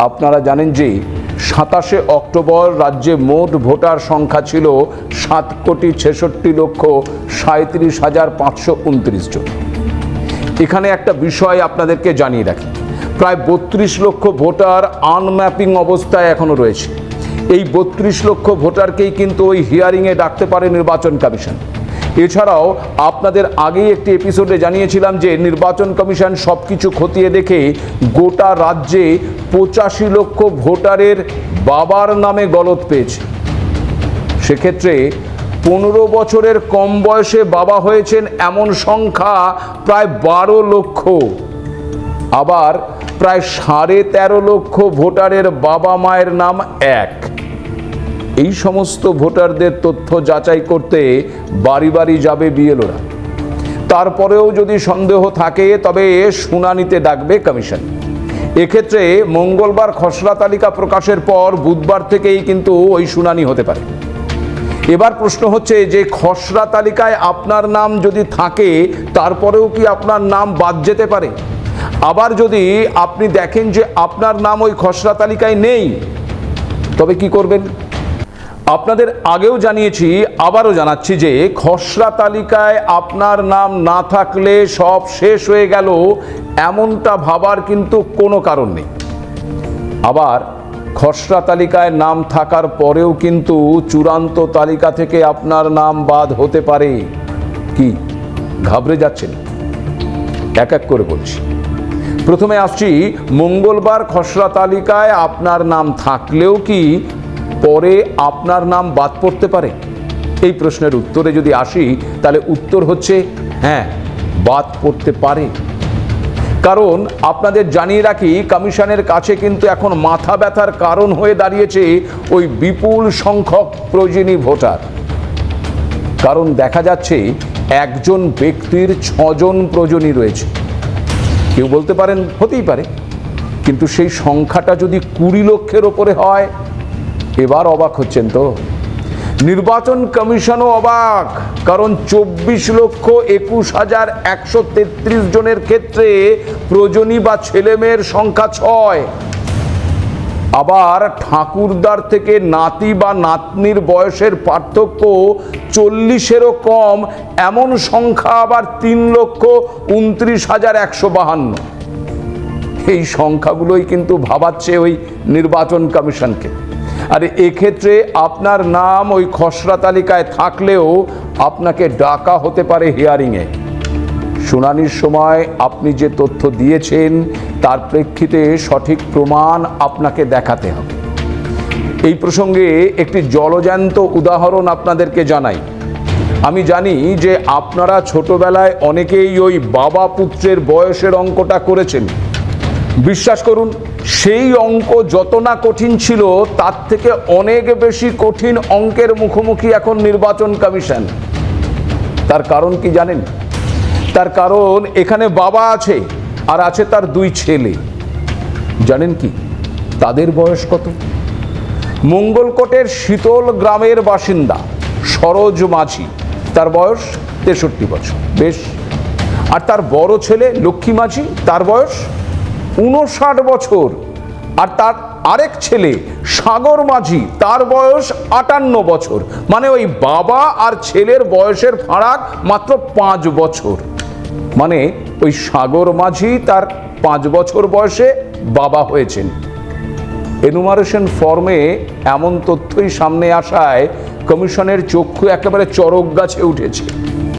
আপনারা জানেন যে 27 অক্টোবর রাজ্যে মোট ভোটার সংখ্যা ছিল 7,66,37,529 জন। এখানে একটা বিষয় আপনাদেরকে জানিয়ে রাখি, প্রায় 32 লক্ষ ভোটার আনম্যাপিং অবস্থায় এখনো রয়েছে। এই 32 লক্ষ ভোটারকেই কিন্তু ওই হিয়ারিংয়ে ডাকতে পারে নির্বাচন কমিশন। এছাড়াও আপনাদের আগেই একটি এপিসোডে জানিয়েছিলাম যে নির্বাচন কমিশন সব কিছু খতিয়ে দেখে গোটা রাজ্যে 85 লক্ষ ভোটারের বাবার নামে গলত পেয়েছে। সেক্ষেত্রে 15 বছরের কম বয়সে বাবা হয়েছেন এমন সংখ্যা প্রায় 12 লক্ষ। আবার প্রায় 13.5 লক্ষ ভোটারের বাবা মায়ের নাম এক। এই সমস্ত ভোটারদের তথ্য যাচাই করতে বাড়ি বাড়ি যাবে বিএলওরা। তারপরেও যদি সন্দেহ থাকে তবে শুনানিতে ডাকবে কমিশন। এক্ষেত্রে মঙ্গলবার খসড়া তালিকা প্রকাশের পর বুধবার থেকেই কিন্তু ওই শুনানি হতে পারে। এবার প্রশ্ন হচ্ছে যে খসড়া তালিকায় আপনার নাম যদি থাকে তারপরেও কি আপনার নাম বাদ যেতে পারে? আবার যদি আপনি দেখেন যে আপনার নাম ওই খসড়া তালিকায় নেই, তবে কি করবেন? আপনাদের আগেও জানিয়েছি, আবারও জানাচ্ছি যে খসড়া তালিকায় আপনার নাম না থাকলে সব শেষ হয়ে গেল এমনটা ভাবার কিন্তু কোনো কারণ নেই। আবার খসড়া তালিকায় নাম থাকার পরেও কিন্তু চূড়ান্ত তালিকা থেকে আপনার নাম বাদ হতে পারে। কি ঘাবড়ে যাচ্ছেন? এক এক করে বলছি। প্রথমে আসছি, মঙ্গলবার খসড়া তালিকায় আপনার নাম থাকলেও কি পরে আপনার নাম বাদ পড়তে পারে? এই প্রশ্নের উত্তরে যদি আসি তাহলে উত্তর হচ্ছে হ্যাঁ, বাদ পড়তে পারে। কারণ আপনাদের জানিয়ে রাখি, কমিশনের কাছে কিন্তু এখন মাথা ব্যথার কারণ হয়ে দাঁড়িয়েছে ওই বিপুল সংখ্যক প্রয়োজনী ভোটার। কারণ দেখা যাচ্ছে একজন ব্যক্তির 6 জন প্রয়োজনী রয়েছে। কেউ বলতে পারেন হতেই পারে, কিন্তু সেই সংখ্যাটা যদি 20 লক্ষের ওপরে হয়, এবার অবাক হচ্ছেন তো? নির্বাচন কমিশনও অবাক, কারণ 24,21,133 জনের ক্ষেত্রে প্রয়োজনী বা ছেলেমেয়ের সংখ্যা 6। আবার ঠাকুরদার থেকে নাতি বা নাতনির বয়সের পার্থক্য 40-এরও কম এমন সংখ্যা আবার 3,29,152। এই সংখ্যাগুলোই কিন্তু ভাবাচ্ছে ওই নির্বাচন কমিশনকে। আর এক্ষেত্রে আপনার নাম ওই খসড়া তালিকায় থাকলেও আপনাকে ডাকা হতে পারে হিয়ারিংয়ে। শুনানির সময় আপনি যে তথ্য দিয়েছেন তার প্রেক্ষিতে সঠিক প্রমাণ আপনাকে দেখাতে হবে। এই প্রসঙ্গে একটি জলজ্যান্ত উদাহরণ আপনাদেরকে জানাই। আমি জানি যে আপনারা ছোটবেলায় অনেকেই ওই বাবা পুত্রের বয়সের অঙ্কটা করেছেন। বিশ্বাস করুন, সেই অঙ্ক যত না কঠিন ছিল তার থেকে অনেক বেশি কঠিন অঙ্কের মুখোমুখি এখন নির্বাচন কমিশন। তার কারণ কি জানেন? তার কারণ এখানে বাবা আছে আর আছে তার 2 ছেলে। জানেন কি তাদের বয়স কত? মঙ্গলকোটের শীতল গ্রামের বাসিন্দা সরোজ মাঝি, তার বয়স 63 বছর। বেশ। আর তার বড় ছেলে লক্ষ্মী মাঝি, তার বয়স 59 বছর। আর তার আরেক ছেলে সাগর মাঝি, তার বয়স 58 বছর। মানে ওই বাবা আর ছেলের বয়সের ফারাক মাত্র 5 বছর। মানে ওই সাগর মাঝি তার 5 বছর বয়সে বাবা হয়েছেন। এনুমারেশন ফর্মে এমন তথ্যই সামনে আসায় কমিশনের চক্ষু একেবারে চড়ক গাছে উঠেছে।